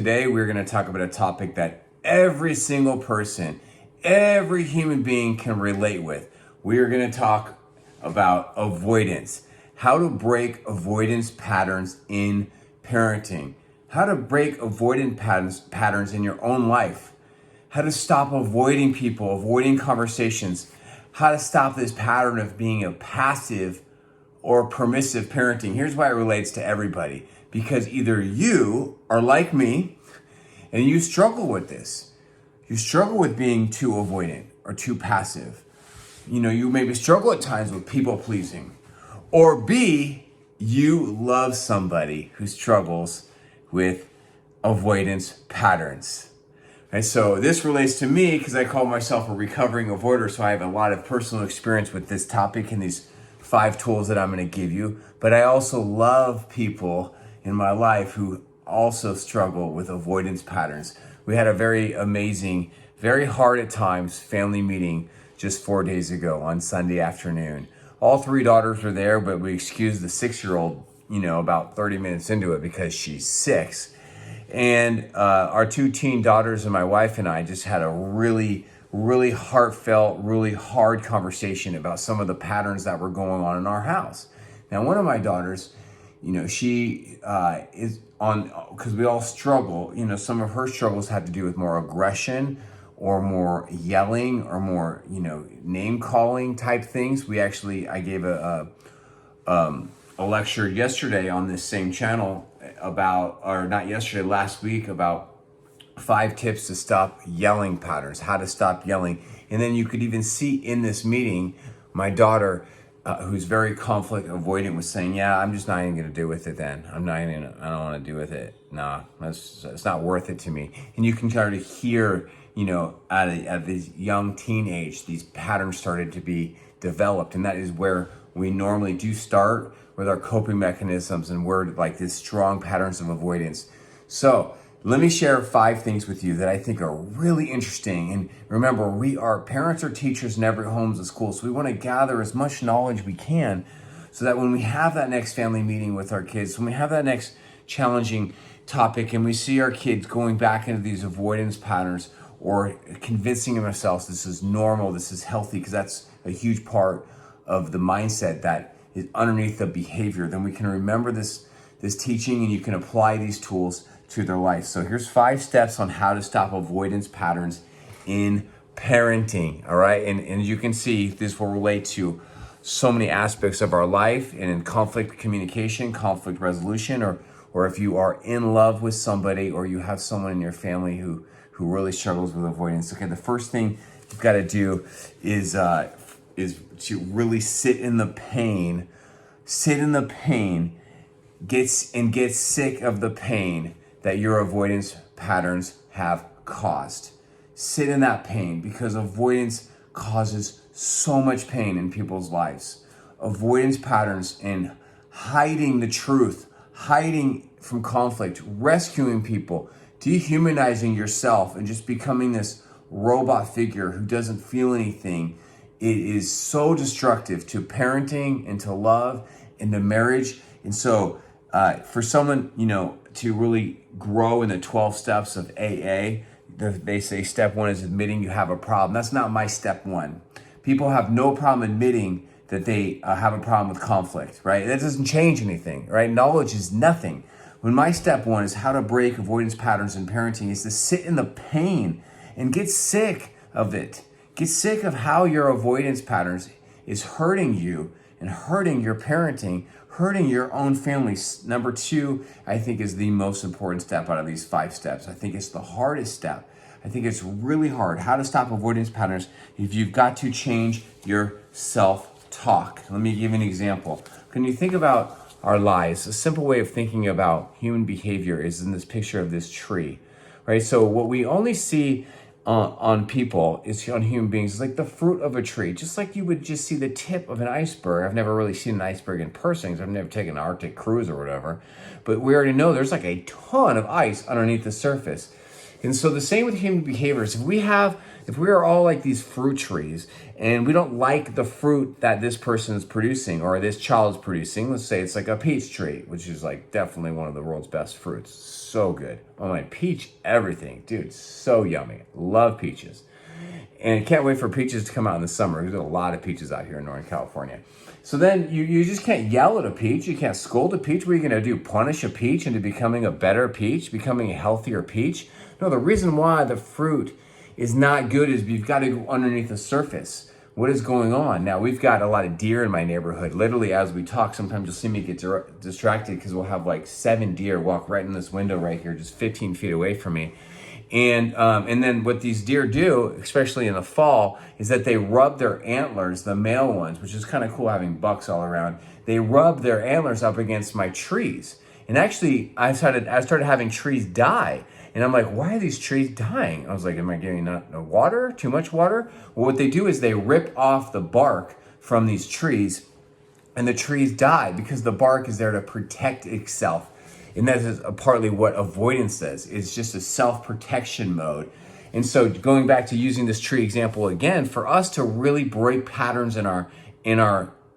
today we're going to talk about a topic that every single person, every human being can relate with. We are going to talk about avoidance, how to break avoidance patterns in parenting, how to break avoidance patterns in your own life, how to stop avoiding people, avoiding conversations, how to stop this pattern of being a passive or permissive parenting. Here's why it relates to everybody. Because either you are like me and you struggle with this. You struggle with being too avoidant or too passive. You maybe struggle at times with people pleasing. Or B, you love somebody who struggles with avoidance patterns. And so this relates to me because I call myself a recovering avoider. So I have a lot of personal experience with this topic and these 5 tools that I'm going to give you. But I also love people in my life who also struggle with avoidance patterns. We had a very amazing, very hard at times family meeting just 4 days ago on Sunday afternoon. All 3 daughters were there, but we excused the 6-year-old, about 30 minutes into it because she's 6. And our 2 teen daughters and my wife and I just had a really heartfelt, really hard conversation about some of the patterns that were going on in our house. Now, one of my daughters, she is on, because we all struggle, some of her struggles had to do with more aggression or more yelling or more, name calling type things. I gave a lecture yesterday on this same channel last week about 5 tips to stop yelling patterns, how to stop yelling. And then you could even see in this meeting, my daughter, who's very conflict avoidant, was saying, yeah, I'm just not even going to do with it then. I don't want to do with it. Nah, it's not worth it to me. And you can try to hear, at this young teenage, these patterns started to be developed. And that is where we normally do start with our coping mechanisms and we're like these strong patterns of avoidance. So let me share 5 things with you that I think are really interesting. And remember, we are parents or teachers in every homes and schools. So we want to gather as much knowledge we can so that when we have that next family meeting with our kids, when we have that next challenging topic and we see our kids going back into these avoidance patterns or convincing themselves this is normal, this is healthy, because that's a huge part of the mindset that is underneath the behavior, then we can remember this teaching and you can apply these tools to their life. So here's 5 steps on how to stop avoidance patterns in parenting, all right? And as you can see, this will relate to so many aspects of our life and in conflict communication, conflict resolution, or if you are in love with somebody or you have someone in your family who really struggles with avoidance. Okay, the first thing you've got to do is to really sit in the pain, get sick of the pain that your avoidance patterns have caused. Sit in that pain because avoidance causes so much pain in people's lives. Avoidance patterns and hiding the truth, hiding from conflict, rescuing people, dehumanizing yourself and just becoming this robot figure who doesn't feel anything. It is so destructive to parenting and to love and to marriage. And so for someone, to really grow in the 12 steps of AA, they say step 1 is admitting you have a problem. That's not my step 1. People have no problem admitting that they have a problem with conflict, right? That doesn't change anything, right? Knowledge is nothing. When my step 1 is how to break avoidance patterns in parenting is to sit in the pain and get sick of it. Get sick of how your avoidance patterns is hurting you and hurting your parenting, hurting your own family. Number 2, I think, is the most important step out of these 5 steps. I think it's the hardest step. I think it's really hard. How to stop avoidance patterns if you've got to change your self-talk. Let me give you an example. When you think about our lives, a simple way of thinking about human behavior is in this picture of this tree, right? So what we only see on people is on human beings is like the fruit of a tree, just like you would just see the tip of an iceberg. I've never really seen an iceberg in person because I've never taken an Arctic cruise or whatever, but we already know there's like a ton of ice underneath the surface. And so the same with human behaviors. If we are all like these fruit trees and we don't like the fruit that this person is producing or this child is producing, let's say it's like a peach tree, which is like definitely one of the world's best fruits. So good. Oh my, peach everything. Dude, so yummy. Love peaches. And can't wait for peaches to come out in the summer. There's a lot of peaches out here in Northern California. So then you just can't yell at a peach. You can't scold a peach. What are you going to do? Punish a peach into becoming a better peach, becoming a healthier peach? No, the reason why the fruit is not good is you've got to go underneath the surface. What is going on? Now, we've got a lot of deer in my neighborhood. Literally, as we talk, sometimes you'll see me get distracted because we'll have like 7 deer walk right in this window right here, just 15 feet away from me. And then what these deer do, especially in the fall, is that they rub their antlers, the male ones, which is kind of cool having bucks all around. They rub their antlers up against my trees. And actually, I started having trees die. And I'm like, why are these trees dying? I was like, am I getting not water? Too much water? Well, what they do is they rip off the bark from these trees, and the trees die because the bark is there to protect itself. And that is partly what avoidance is. It's just a self-protection mode. And so going back to using this tree example again, for us to really break patterns in our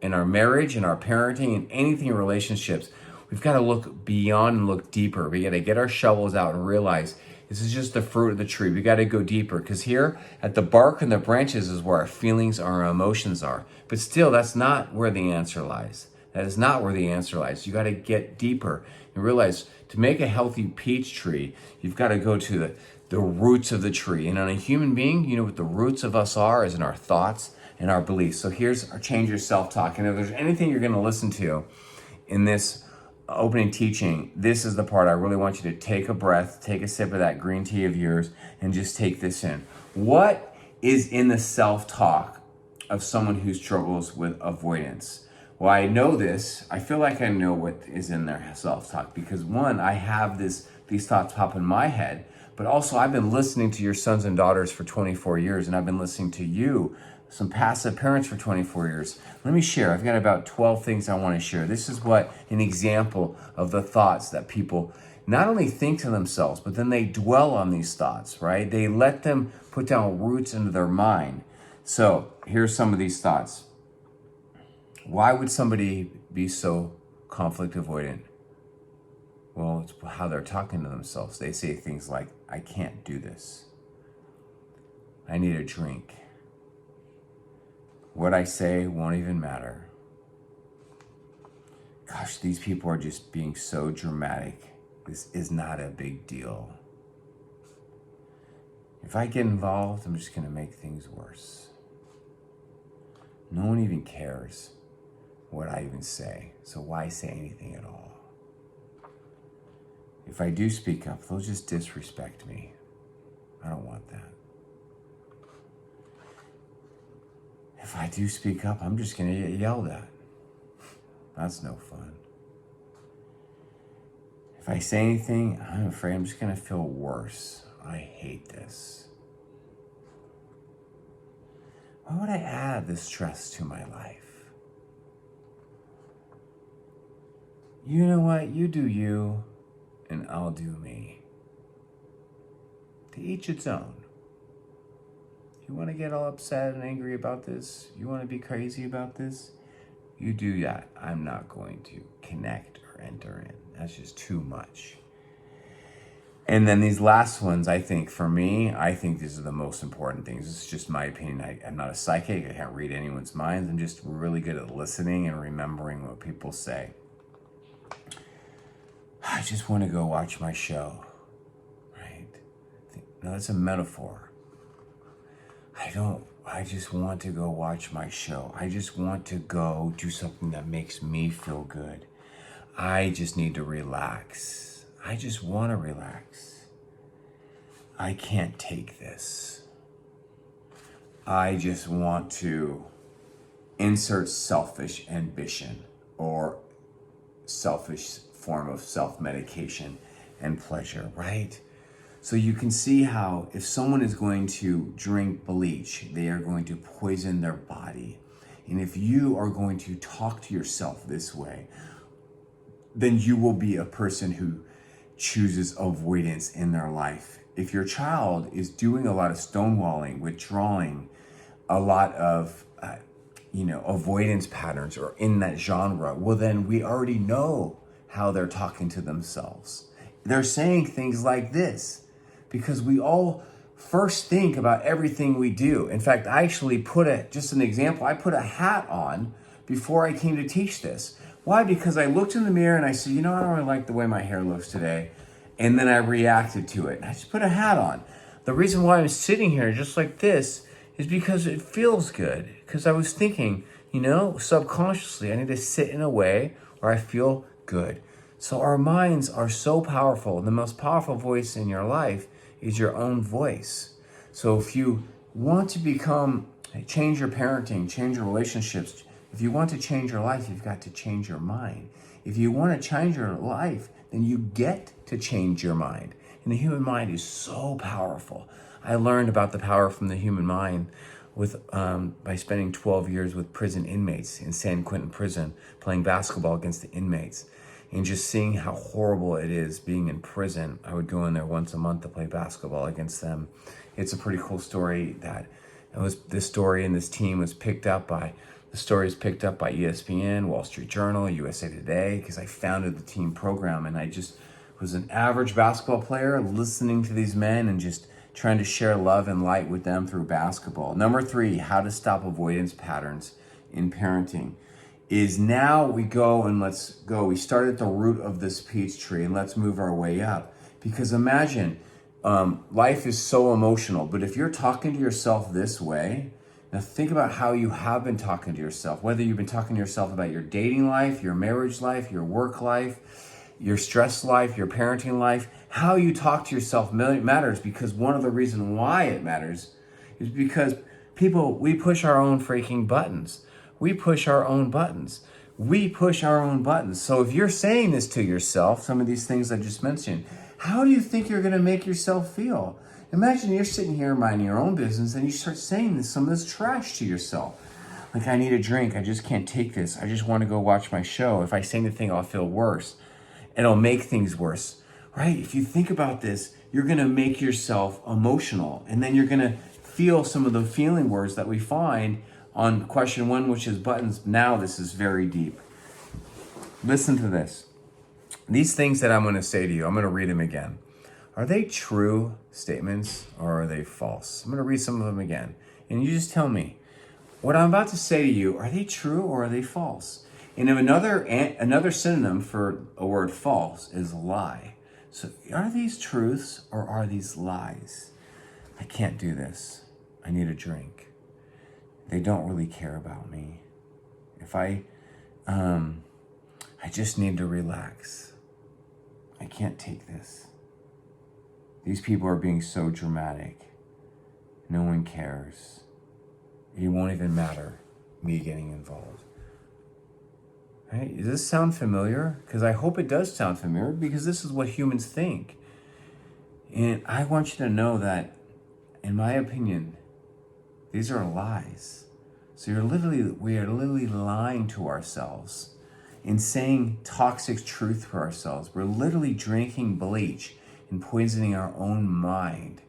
marriage, in our parenting, in anything in relationships, we've got to look beyond and look deeper. We got to get our shovels out and realize this is just the fruit of the tree. We got to go deeper because here at the bark and the branches is where our feelings, our emotions are. But still, that's not where the answer lies. That is not where the answer lies. You got to get deeper and realize to make a healthy peach tree, you've got to go to the roots of the tree. And on a human being, you know what the roots of us are is in our thoughts and our beliefs. So here's our change your self-talk. And if there's anything you're going to listen to in this opening teaching, this is the part I really want you to take a breath, take a sip of that green tea of yours, and just take this in. What is in the self-talk of someone who struggles with avoidance? Well, I know this. I feel like I know what is in their self-talk because one, I have these thoughts pop in my head, but also I've been listening to your sons and daughters for 24 years, and I've been listening to you, some passive parents, for 24 years. Let me share. I've got about 12 things I want to share. This is what an example of the thoughts that people not only think to themselves, but then they dwell on these thoughts, right? They let them put down roots into their mind. So here's some of these thoughts. Why would somebody be so conflict avoidant? Well, it's how they're talking to themselves. They say things like, I can't do this. I need a drink. What I say won't even matter. Gosh, these people are just being so dramatic. This is not a big deal. If I get involved, I'm just going to make things worse. No one even cares what I even say, so why say anything at all? If I do speak up, they'll just disrespect me. I don't want that. If I do speak up, I'm just gonna get yelled at. That's no fun. If I say anything, I'm afraid I'm just gonna feel worse. I hate this. Why would I add this stress to my life? You know what? You do you, and I'll do me. To each its own. You want to get all upset and angry about this? You want to be crazy about this? You do that. I'm not going to connect or enter in. That's just too much. And then these last ones, I think, for me, I think these are the most important things. This is just my opinion. I'm not a psychic. I can't read anyone's minds. I'm just really good at listening and remembering what people say. I just want to go watch my show, right? No, that's a metaphor. I just want to go watch my show. I just want to go do something that makes me feel good. I just need to relax. I just want to relax. I can't take this. I just want to insert selfish ambition or selfish form of self-medication and pleasure, right? So you can see how if someone is going to drink bleach, they are going to poison their body. And if you are going to talk to yourself this way, then you will be a person who chooses avoidance in their life. if your child is doing a lot of stonewalling, withdrawing, a lot of avoidance patterns or in that genre, well, then we already know how they're talking to themselves. They're saying things like this because we all first think about everything we do. In fact, I actually just an example, I put a hat on before I came to teach this. Why? Because I looked in the mirror and I said, I don't really like the way my hair looks today. And then I reacted to it. I just put a hat on. The reason why I'm sitting here just like this is because it feels good. Because I was thinking, subconsciously, I need to sit in a way where I feel good. So our minds are so powerful. The most powerful voice in your life is your own voice. So if you want to change your parenting, change your relationships, if you want to change your life, you've got to change your mind. If you want to change your life, then you get to change your mind. And the human mind is so powerful. I learned about the power from the human mind by spending 12 years with prison inmates in San Quentin prison, playing basketball against the inmates, and just seeing how horrible it is being in prison. I would go in there once a month to play basketball against them. It's a pretty cool story this story and this team was picked up by ESPN, Wall Street Journal, USA Today, because I founded the team program and I just was an average basketball player listening to these men and just trying to share love and light with them through basketball. Number 3, how to stop avoidance patterns in parenting is now we start at the root of this peach tree and let's move our way up. Because imagine, life is so emotional, but if you're talking to yourself this way, now think about how you have been talking to yourself, whether you've been talking to yourself about your dating life, your marriage life, your work life, your stress life, your parenting life. How you talk to yourself matters, because one of the reasons why it matters is because we push our own freaking buttons. We push our own buttons. So if you're saying this to yourself, some of these things I just mentioned, how do you think you're going to make yourself feel? Imagine you're sitting here minding your own business and you start saying some of this trash to yourself. Like, I need a drink. I just can't take this. I just want to go watch my show. If I say anything, I'll feel worse. It'll make things worse, right? If you think about this, you're going to make yourself emotional. And then you're going to feel some of the feeling words that we find on question 1, which is buttons. Now this is very deep. Listen to this. These things that I'm going to say to you, I'm going to read them again. Are they true statements or are they false? I'm going to read some of them again. And you just tell me, what I'm about to say to you, are they true or are they false? And if another synonym for a word false is lie. So are these truths or are these lies? I can't do this. I need a drink. They don't really care about me. If I just need to relax. I can't take this. These people are being so dramatic. No one cares. It won't even matter me getting involved. Right? Does this sound familiar? Because I hope it does sound familiar, because this is what humans think. And I want you to know that, in my opinion, these are lies. So we are literally lying to ourselves and saying toxic truth to ourselves. We're literally drinking bleach and poisoning our own mind.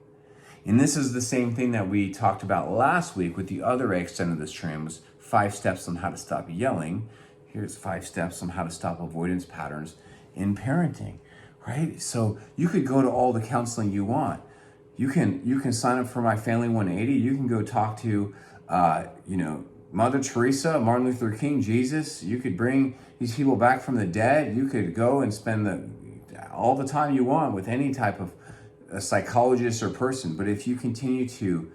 And this is the same thing that we talked about last week with the other extent of this trend, was 5 steps on how to stop yelling. Here's 5 steps on how to stop avoidance patterns in parenting, right? So you could go to all the counseling you want. You can sign up for My Family 180. You can go talk to, Mother Teresa, Martin Luther King, Jesus. You could bring these people back from the dead. You could go and spend all the time you want with any type of a psychologist or person. But if you continue to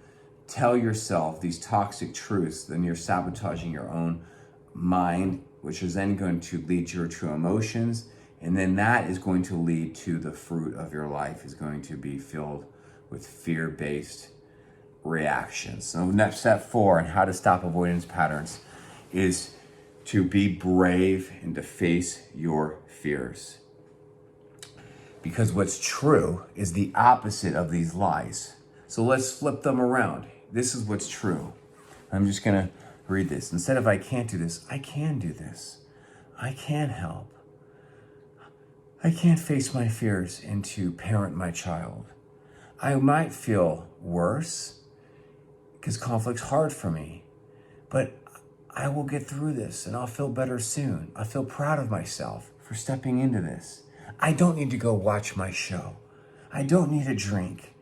tell yourself these toxic truths, then you're sabotaging your own mind, which is then going to lead to your true emotions. And then that is going to lead to the fruit of your life is going to be filled with fear-based reactions. So next, step 4 on how to stop avoidance patterns is to be brave and to face your fears. Because what's true is the opposite of these lies. So let's flip them around. This is what's true. I'm just going to read this. Instead of I can't do this, I can do this. I can help. I can't face my fears and to parent my child. I might feel worse because conflict's hard for me, but I will get through this and I'll feel better soon. I feel proud of myself for stepping into this. I don't need to go watch my show. I don't need a drink.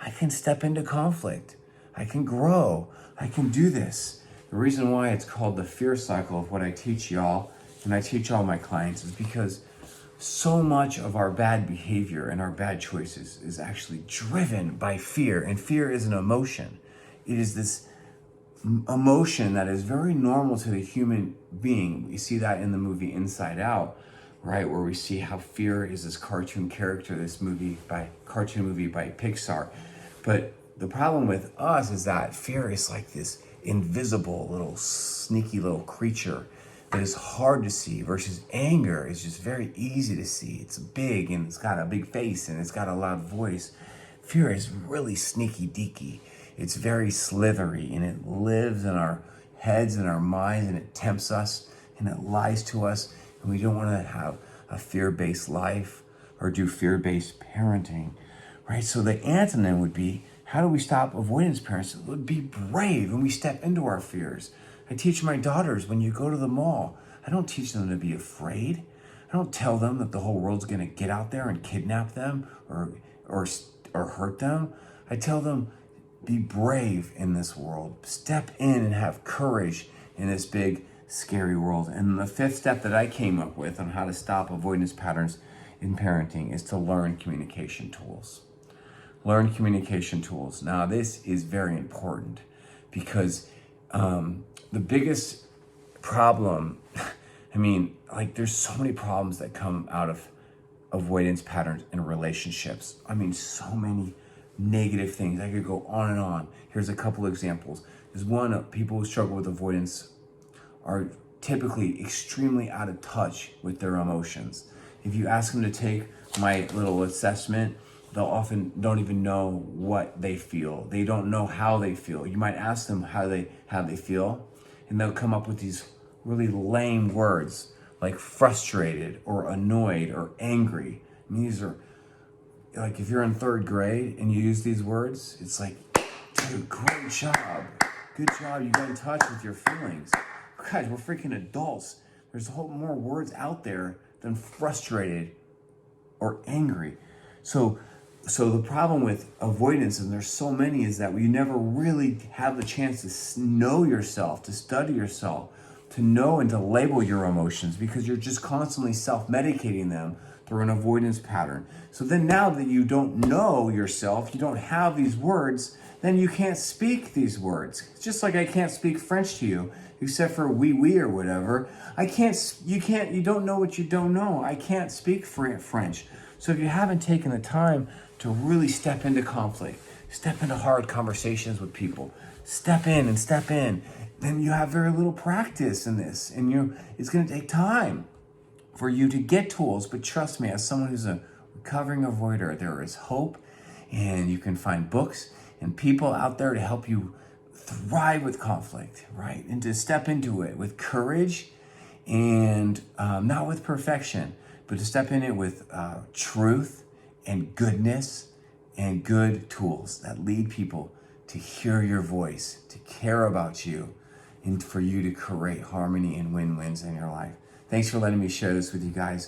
I can step into conflict. I can grow. I can do this. The reason why it's called the fear cycle of what I teach y'all and I teach all my clients is because so much of our bad behavior and our bad choices is actually driven by fear. And fear is an emotion. It is this emotion that is very normal to the human being. We see that in the movie Inside Out, right? Where we see how fear is this cartoon character, this cartoon movie by Pixar. But the problem with us is that fear is like this invisible little sneaky little creature that is hard to see, versus anger is just very easy to see. It's big and it's got a big face and it's got a loud voice. Fear is really sneaky deaky. It's very slithery and it lives in our heads and our minds and it tempts us and it lies to us, and we don't want to have a fear-based life or do fear-based parenting, right? So the antonym would be, how do we stop avoidance parents? It would be brave and we step into our fears. I teach my daughters, when you go to the mall, I don't teach them to be afraid. I don't tell them that the whole world's going to get out there and kidnap them or hurt them. I tell them, be brave in this world. Step in and have courage in this big, scary world. And the fifth step that I came up with on how to stop avoidance patterns in parenting is to learn communication tools. Learn communication tools. Now, this is very important because the biggest problem, there's so many problems that come out of avoidance patterns in relationships. So many negative things. I could go on and on. Here's a couple examples. There's one, people who struggle with avoidance are typically extremely out of touch with their emotions. If you ask them to take my little assessment, they'll often don't even know what they feel. They don't know how they feel. You might ask them how they feel, and they'll come up with these really lame words like frustrated or annoyed or angry. These are like, if you're in third grade and you use these words, it's like, dude, great job. Good job, you got in touch with your feelings. Guys, we're freaking adults. There's a whole more words out there than frustrated or angry. So the problem with avoidance, and there's so many, is that we never really have the chance to know yourself, to study yourself, to know and to label your emotions, because you're just constantly self-medicating them through an avoidance pattern. So then now that you don't know yourself, you don't have these words, then you can't speak these words. It's just like I can't speak French to you, except for oui or whatever. You don't know what you don't know. I can't speak French. So if you haven't taken the time to really step into conflict, step into hard conversations with people, step in, then you have very little practice in this, and it's going to take time for you to get tools. But trust me, as someone who's a recovering avoider, there is hope, and you can find books and people out there to help you thrive with conflict, right? And to step into it with courage and not with perfection, but to step in it with truth and goodness and good tools that lead people to hear your voice, to care about you, and for you to create harmony and win-wins in your life. Thanks for letting me share this with you guys.